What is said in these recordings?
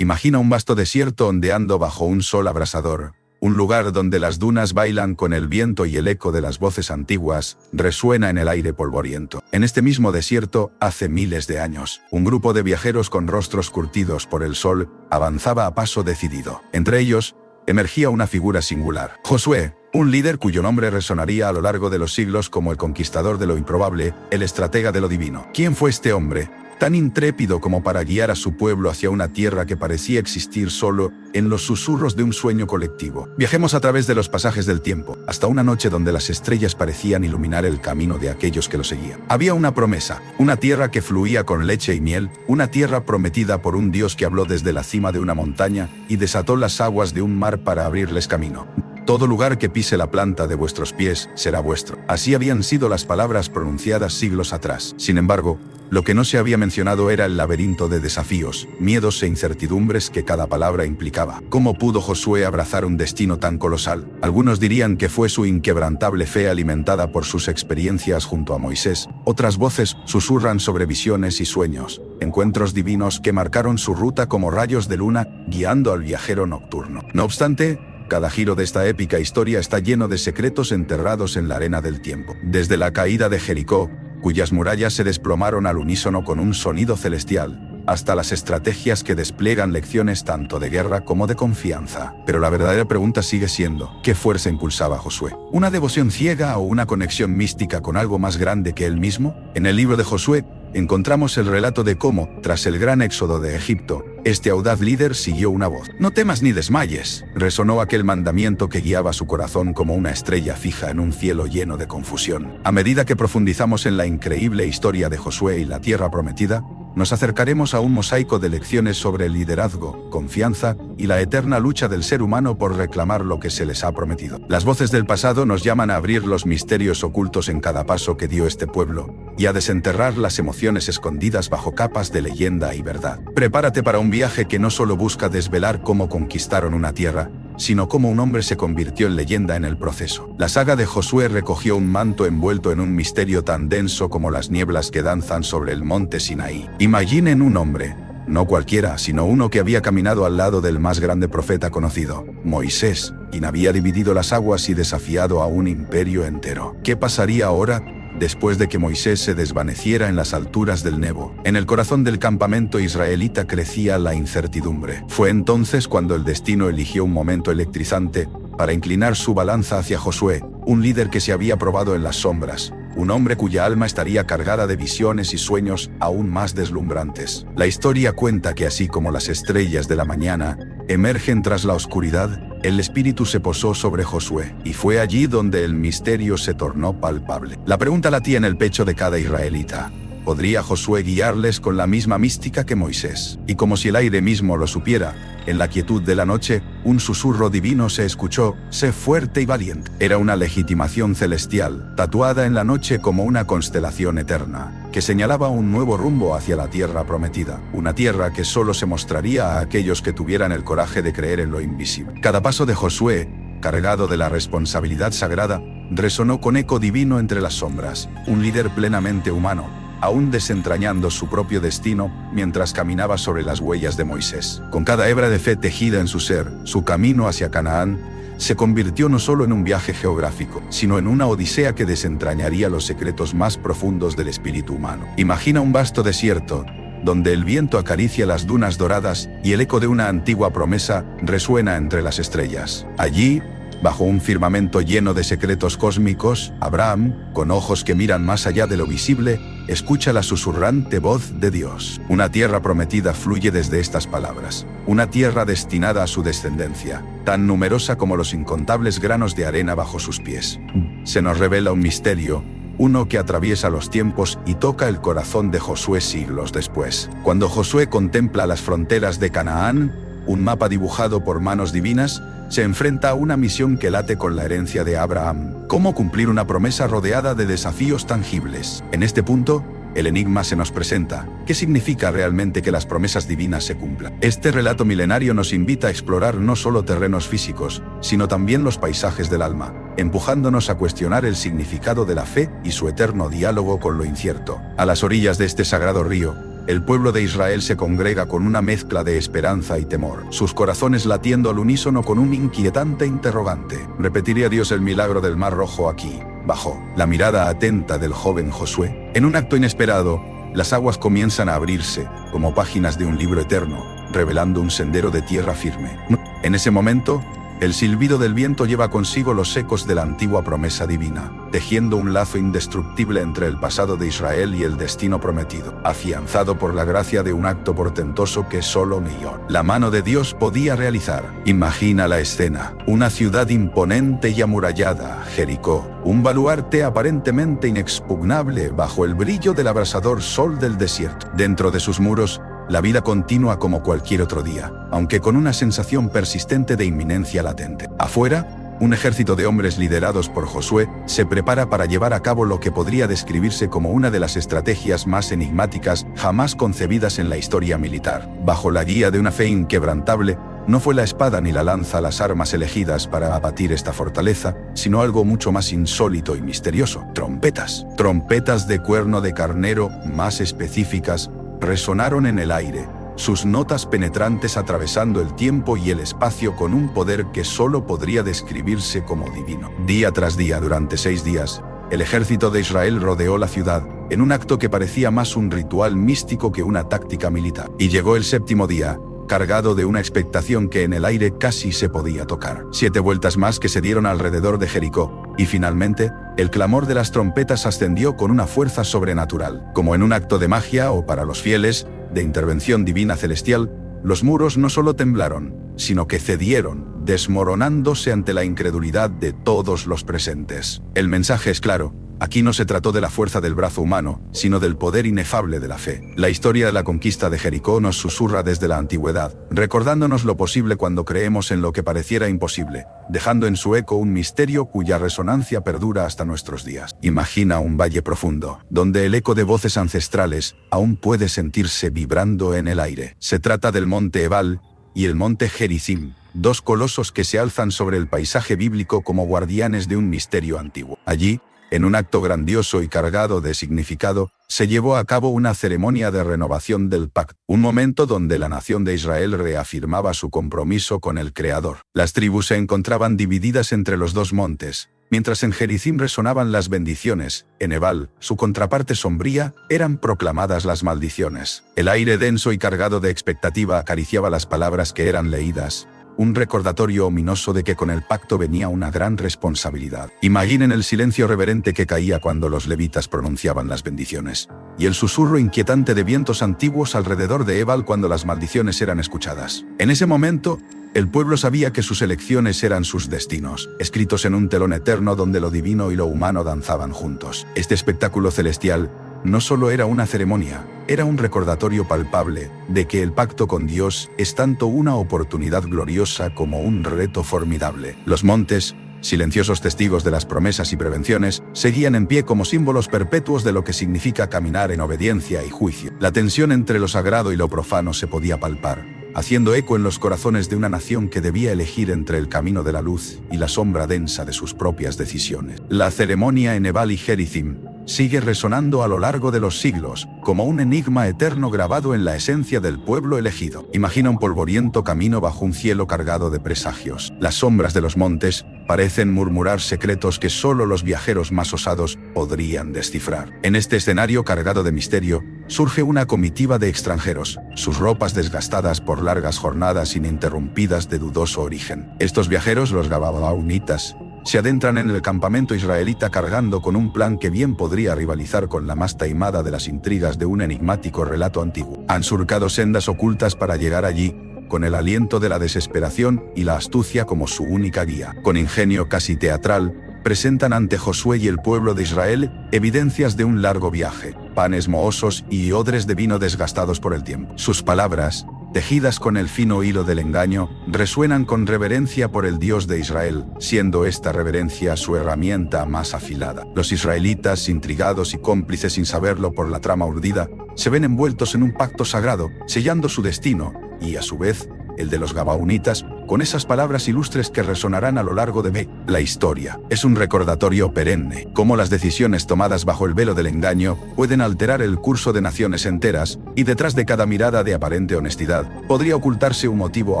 Imagina un vasto desierto ondeando bajo un sol abrasador. Un lugar donde las dunas bailan con el viento y el eco de las voces antiguas resuena en el aire polvoriento. En este mismo desierto, hace miles de años, un grupo de viajeros con rostros curtidos por el sol avanzaba a paso decidido. Entre ellos, emergía una figura singular. Josué, un líder cuyo nombre resonaría a lo largo de los siglos como el conquistador de lo improbable, el estratega de lo divino. ¿Quién fue este hombre, tan intrépido como para guiar a su pueblo hacia una tierra que parecía existir solo en los susurros de un sueño colectivo? Viajemos a través de los pasajes del tiempo, hasta una noche donde las estrellas parecían iluminar el camino de aquellos que lo seguían. Había una promesa, una tierra que fluía con leche y miel, una tierra prometida por un Dios que habló desde la cima de una montaña y desató las aguas de un mar para abrirles camino. Todo lugar que pise la planta de vuestros pies será vuestro. Así habían sido las palabras pronunciadas siglos atrás. Sin embargo, lo que no se había mencionado era el laberinto de desafíos, miedos e incertidumbres que cada palabra implicaba. ¿Cómo pudo Josué abrazar un destino tan colosal? Algunos dirían que fue su inquebrantable fe alimentada por sus experiencias junto a Moisés. Otras voces susurran sobre visiones y sueños, encuentros divinos que marcaron su ruta como rayos de luna, guiando al viajero nocturno. No obstante, cada giro de esta épica historia está lleno de secretos enterrados en la arena del tiempo. Desde la caída de Jericó, cuyas murallas se desplomaron al unísono con un sonido celestial, hasta las estrategias que despliegan lecciones tanto de guerra como de confianza. Pero la verdadera pregunta sigue siendo, ¿qué fuerza impulsaba a Josué? ¿Una devoción ciega o una conexión mística con algo más grande que él mismo? En el libro de Josué, encontramos el relato de cómo, tras el gran éxodo de Egipto, este audaz líder siguió una voz. «No temas ni desmayes», resonó aquel mandamiento que guiaba su corazón como una estrella fija en un cielo lleno de confusión. A medida que profundizamos en la increíble historia de Josué y la tierra prometida, nos acercaremos a un mosaico de lecciones sobre el liderazgo, confianza y la eterna lucha del ser humano por reclamar lo que se les ha prometido. Las voces del pasado nos llaman a abrir los misterios ocultos en cada paso que dio este pueblo y a desenterrar las emociones escondidas bajo capas de leyenda y verdad. Prepárate para un viaje que no solo busca desvelar cómo conquistaron una tierra, sino cómo un hombre se convirtió en leyenda en el proceso. La saga de Josué recogió un manto envuelto en un misterio tan denso como las nieblas que danzan sobre el monte Sinaí. Imaginen un hombre, no cualquiera, sino uno que había caminado al lado del más grande profeta conocido, Moisés, quien había dividido las aguas y desafiado a un imperio entero. ¿Qué pasaría ahora, después de que Moisés se desvaneciera en las alturas del Nebo? En el corazón del campamento israelita crecía la incertidumbre. Fue entonces cuando el destino eligió un momento electrizante para inclinar su balanza hacia Josué, un líder que se había probado en las sombras, un hombre cuya alma estaría cargada de visiones y sueños aún más deslumbrantes. La historia cuenta que así como las estrellas de la mañana emergen tras la oscuridad, el Espíritu se posó sobre Josué, y fue allí donde el misterio se tornó palpable. La pregunta latía en el pecho de cada israelita. ¿Podría Josué guiarles con la misma mística que Moisés? Y como si el aire mismo lo supiera, en la quietud de la noche, un susurro divino se escuchó: «Sé fuerte y valiente». Era una legitimación celestial, tatuada en la noche como una constelación eterna, que señalaba un nuevo rumbo hacia la tierra prometida, una tierra que solo se mostraría a aquellos que tuvieran el coraje de creer en lo invisible. Cada paso de Josué, cargado de la responsabilidad sagrada, resonó con eco divino entre las sombras, un líder plenamente humano, aún desentrañando su propio destino mientras caminaba sobre las huellas de Moisés. Con cada hebra de fe tejida en su ser, su camino hacia Canaán se convirtió no solo en un viaje geográfico, sino en una odisea que desentrañaría los secretos más profundos del espíritu humano. Imagina un vasto desierto, donde el viento acaricia las dunas doradas y el eco de una antigua promesa resuena entre las estrellas. Allí, bajo un firmamento lleno de secretos cósmicos, Abraham, con ojos que miran más allá de lo visible, escucha la susurrante voz de Dios. Una tierra prometida fluye desde estas palabras, una tierra destinada a su descendencia, tan numerosa como los incontables granos de arena bajo sus pies. Se nos revela un misterio, uno que atraviesa los tiempos y toca el corazón de Josué siglos después. Cuando Josué contempla las fronteras de Canaán, un mapa dibujado por manos divinas, se enfrenta a una misión que late con la herencia de Abraham. ¿Cómo cumplir una promesa rodeada de desafíos tangibles? En este punto, el enigma se nos presenta. ¿Qué significa realmente que las promesas divinas se cumplan? Este relato milenario nos invita a explorar no solo terrenos físicos, sino también los paisajes del alma, empujándonos a cuestionar el significado de la fe y su eterno diálogo con lo incierto. A las orillas de este sagrado río, El pueblo de Israel se congrega con una mezcla de esperanza y temor, sus corazones latiendo al unísono con un inquietante interrogante. ¿Repetiría Dios el milagro del Mar Rojo aquí? Bajo la mirada atenta del joven Josué, en un acto inesperado, las aguas comienzan a abrirse, como páginas de un libro eterno, revelando un sendero de tierra firme. En ese momento, el silbido del viento lleva consigo los ecos de la antigua promesa divina, tejiendo un lazo indestructible entre el pasado de Israel y el destino prometido, afianzado por la gracia de un acto portentoso que solo la mano de Dios podía realizar. Imagina la escena: una ciudad imponente y amurallada, Jericó, un baluarte aparentemente inexpugnable bajo el brillo del abrasador sol del desierto. Dentro de sus muros, la vida continúa como cualquier otro día, aunque con una sensación persistente de inminencia latente. Afuera, un ejército de hombres liderados por Josué se prepara para llevar a cabo lo que podría describirse como una de las estrategias más enigmáticas jamás concebidas en la historia militar. Bajo la guía de una fe inquebrantable, no fue la espada ni la lanza las armas elegidas para abatir esta fortaleza, sino algo mucho más insólito y misterioso: trompetas. Trompetas de cuerno de carnero, más específicas, resonaron en el aire, sus notas penetrantes atravesando el tiempo y el espacio con un poder que solo podría describirse como divino. Día tras día, durante 6 días, el ejército de Israel rodeó la ciudad, en un acto que parecía más un ritual místico que una táctica militar. Y llegó el 7º día, cargado de una expectación que en el aire casi se podía tocar. 7 vueltas más que se dieron alrededor de Jericó, y finalmente, el clamor de las trompetas ascendió con una fuerza sobrenatural. Como en un acto de magia o, para los fieles, de intervención divina celestial, los muros no solo temblaron, sino que cedieron, desmoronándose ante la incredulidad de todos los presentes. El mensaje es claro: aquí no se trató de la fuerza del brazo humano, sino del poder inefable de la fe. La historia de la conquista de Jericó nos susurra desde la antigüedad, recordándonos lo posible cuando creemos en lo que pareciera imposible, dejando en su eco un misterio cuya resonancia perdura hasta nuestros días. Imagina un valle profundo, donde el eco de voces ancestrales aún puede sentirse vibrando en el aire. Se trata del monte Ebal y el monte Gerizim, 2 colosos que se alzan sobre el paisaje bíblico como guardianes de un misterio antiguo. Allí, en un acto grandioso y cargado de significado, se llevó a cabo una ceremonia de renovación del pacto, un momento donde la nación de Israel reafirmaba su compromiso con el Creador. Las tribus se encontraban divididas entre los 2 montes, mientras en Gerizim resonaban las bendiciones, en Ebal, su contraparte sombría, eran proclamadas las maldiciones. El aire denso y cargado de expectativa acariciaba las palabras que eran leídas, un recordatorio ominoso de que con el pacto venía una gran responsabilidad. Imaginen el silencio reverente que caía cuando los levitas pronunciaban las bendiciones, y el susurro inquietante de vientos antiguos alrededor de Ebal cuando las maldiciones eran escuchadas. En ese momento, el pueblo sabía que sus elecciones eran sus destinos, escritos en un telón eterno donde lo divino y lo humano danzaban juntos. Este espectáculo celestial no solo era una ceremonia, era un recordatorio palpable de que el pacto con Dios es tanto una oportunidad gloriosa como un reto formidable. Los montes, silenciosos testigos de las promesas y prevenciones, seguían en pie como símbolos perpetuos de lo que significa caminar en obediencia y juicio. La tensión entre lo sagrado y lo profano se podía palpar, haciendo eco en los corazones de una nación que debía elegir entre el camino de la luz y la sombra densa de sus propias decisiones. La ceremonia en Ebal y Gerizim sigue resonando a lo largo de los siglos, como un enigma eterno grabado en la esencia del pueblo elegido. Imagina un polvoriento camino bajo un cielo cargado de presagios. Las sombras de los montes parecen murmurar secretos que solo los viajeros más osados podrían descifrar. En este escenario cargado de misterio, surge una comitiva de extranjeros, sus ropas desgastadas por largas jornadas ininterrumpidas de dudoso origen. Estos viajeros, los Gabaonitas, se adentran en el campamento israelita cargando con un plan que bien podría rivalizar con la más taimada de las intrigas de un enigmático relato antiguo. Han surcado sendas ocultas para llegar allí, con el aliento de la desesperación y la astucia como su única guía. Con ingenio casi teatral, presentan ante Josué y el pueblo de Israel evidencias de un largo viaje, panes mohosos y odres de vino desgastados por el tiempo. Sus palabras, tejidas con el fino hilo del engaño, resuenan con reverencia por el Dios de Israel, siendo esta reverencia su herramienta más afilada. Los israelitas, intrigados y cómplices sin saberlo por la trama urdida, se ven envueltos en un pacto sagrado, sellando su destino, y a su vez, el de los Gabaonitas, con esas palabras ilustres que resonarán a lo largo de la historia. Es un recordatorio perenne, cómo las decisiones tomadas bajo el velo del engaño pueden alterar el curso de naciones enteras, y detrás de cada mirada de aparente honestidad podría ocultarse un motivo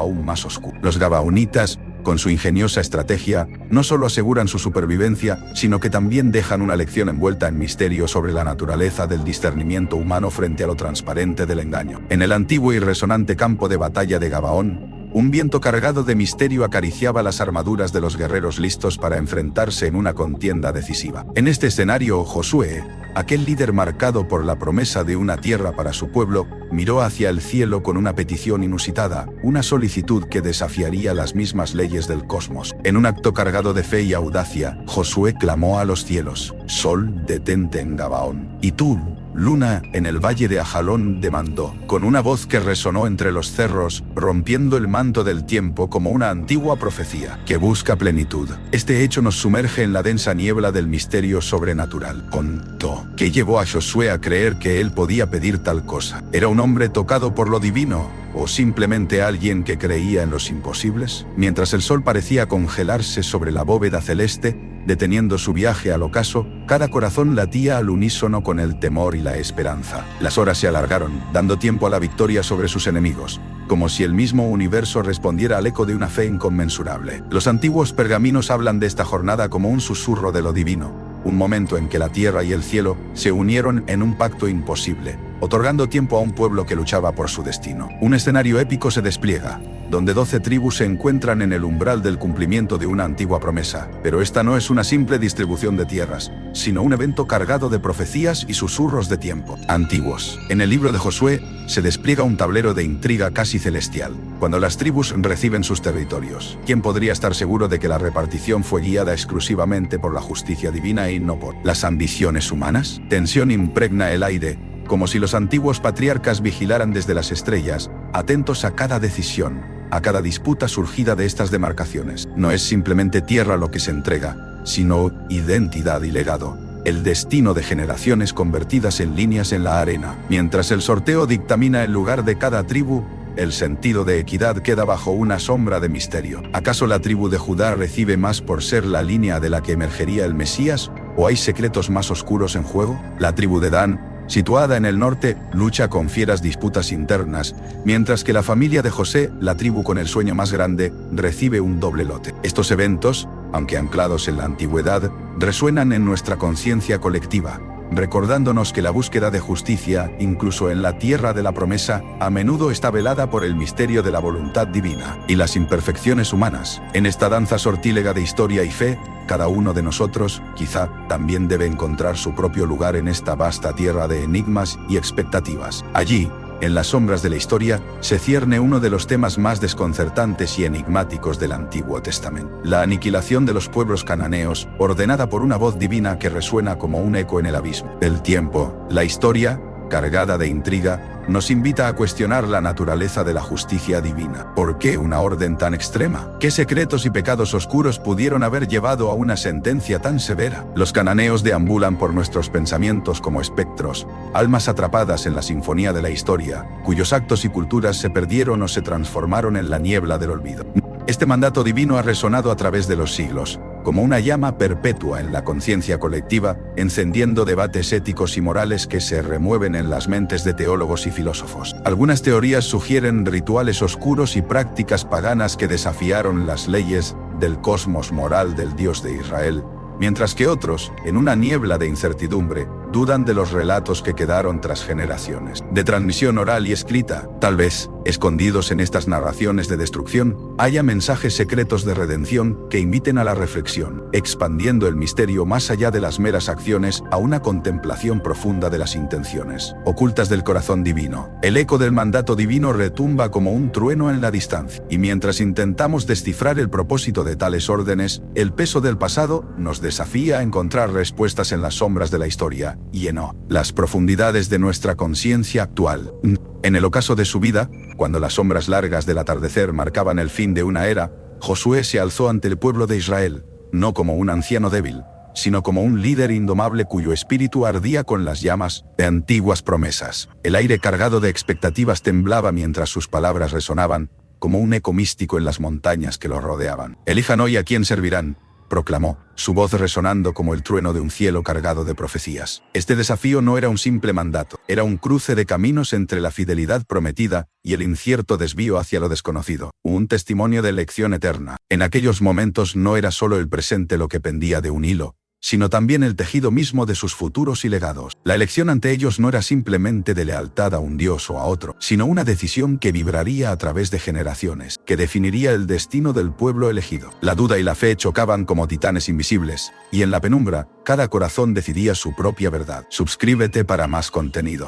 aún más oscuro. Los gabaonitas, con su ingeniosa estrategia, no solo aseguran su supervivencia, sino que también dejan una lección envuelta en misterio sobre la naturaleza del discernimiento humano frente a lo transparente del engaño. En el antiguo y resonante campo de batalla de Gabaón, un viento cargado de misterio acariciaba las armaduras de los guerreros listos para enfrentarse en una contienda decisiva. En este escenario, Josué, aquel líder marcado por la promesa de una tierra para su pueblo, miró hacia el cielo con una petición inusitada, una solicitud que desafiaría las mismas leyes del cosmos. En un acto cargado de fe y audacia, Josué clamó a los cielos: «Sol, detente en Gabaón. Y tú, Luna, en el valle de Ajalón», demandó, con una voz que resonó entre los cerros, rompiendo el manto del tiempo como una antigua profecía que busca plenitud. Este hecho nos sumerge en la densa niebla del misterio sobrenatural. Contó que llevó a Josué a creer que él podía pedir tal cosa. ¿Era un hombre tocado por lo divino, o simplemente alguien que creía en los imposibles? Mientras el sol parecía congelarse sobre la bóveda celeste, deteniendo su viaje al ocaso, cada corazón latía al unísono con el temor y la esperanza. Las horas se alargaron, dando tiempo a la victoria sobre sus enemigos, como si el mismo universo respondiera al eco de una fe inconmensurable. Los antiguos pergaminos hablan de esta jornada como un susurro de lo divino, un momento en que la tierra y el cielo se unieron en un pacto imposible, otorgando tiempo a un pueblo que luchaba por su destino. Un escenario épico se despliega, donde 12 tribus se encuentran en el umbral del cumplimiento de una antigua promesa. Pero esta no es una simple distribución de tierras, sino un evento cargado de profecías y susurros de tiempo antiguos. En el libro de Josué se despliega un tablero de intriga casi celestial, cuando las tribus reciben sus territorios. ¿Quién podría estar seguro de que la repartición fue guiada exclusivamente por la justicia divina y no por las ambiciones humanas? Tensión impregna el aire, como si los antiguos patriarcas vigilaran desde las estrellas, atentos a cada decisión, a cada disputa surgida de estas demarcaciones. No es simplemente tierra lo que se entrega, sino identidad y legado, el destino de generaciones convertidas en líneas en la arena. Mientras el sorteo dictamina el lugar de cada tribu, el sentido de equidad queda bajo una sombra de misterio. ¿Acaso la tribu de Judá recibe más por ser la línea de la que emergería el Mesías, o hay secretos más oscuros en juego? La tribu de Dan, situada en el norte, lucha con fieras disputas internas, mientras que la familia de José, la tribu con el sueño más grande, recibe un doble lote. Estos eventos, aunque anclados en la antigüedad, resuenan en nuestra conciencia colectiva, recordándonos que la búsqueda de justicia, incluso en la tierra de la promesa, a menudo está velada por el misterio de la voluntad divina y las imperfecciones humanas. En esta danza sortílega de historia y fe, cada uno de nosotros, quizá, también debe encontrar su propio lugar en esta vasta tierra de enigmas y expectativas. Allí, en las sombras de la historia, se cierne uno de los temas más desconcertantes y enigmáticos del Antiguo Testamento: la aniquilación de los pueblos cananeos, ordenada por una voz divina que resuena como un eco en el abismo del tiempo. La historia, cargada de intriga, nos invita a cuestionar la naturaleza de la justicia divina. ¿Por qué una orden tan extrema? ¿Qué secretos y pecados oscuros pudieron haber llevado a una sentencia tan severa? Los cananeos deambulan por nuestros pensamientos como espectros, almas atrapadas en la sinfonía de la historia, cuyos actos y culturas se perdieron o se transformaron en la niebla del olvido. Este mandato divino ha resonado a través de los siglos, como una llama perpetua en la conciencia colectiva, encendiendo debates éticos y morales que se remueven en las mentes de teólogos y filósofos. Algunas teorías sugieren rituales oscuros y prácticas paganas que desafiaron las leyes del cosmos moral del Dios de Israel, mientras que otros, en una niebla de incertidumbre, dudan de los relatos que quedaron tras generaciones de transmisión oral y escrita. Tal vez, escondidos en estas narraciones de destrucción, haya mensajes secretos de redención que inviten a la reflexión, expandiendo el misterio más allá de las meras acciones a una contemplación profunda de las intenciones ocultas del corazón divino. El eco del mandato divino retumba como un trueno en la distancia, y mientras intentamos descifrar el propósito de tales órdenes, el peso del pasado nos desafía a encontrar respuestas en las sombras de la historia, y en las profundidades de nuestra conciencia actual. En el ocaso de su vida, cuando las sombras largas del atardecer marcaban el fin de una era, Josué se alzó ante el pueblo de Israel, no como un anciano débil, sino como un líder indomable cuyo espíritu ardía con las llamas de antiguas promesas. El aire cargado de expectativas temblaba mientras sus palabras resonaban, como un eco místico en las montañas que lo rodeaban. Elijan hoy a quién servirán, proclamó, su voz resonando como el trueno de un cielo cargado de profecías. Este desafío no era un simple mandato, era un cruce de caminos entre la fidelidad prometida y el incierto desvío hacia lo desconocido, un testimonio de elección eterna. En aquellos momentos no era solo el presente lo que pendía de un hilo, sino también el tejido mismo de sus futuros y legados. La elección ante ellos no era simplemente de lealtad a un dios o a otro, sino una decisión que vibraría a través de generaciones, que definiría el destino del pueblo elegido. La duda y la fe chocaban como titanes invisibles, y en la penumbra, cada corazón decidía su propia verdad. Suscríbete para más contenido.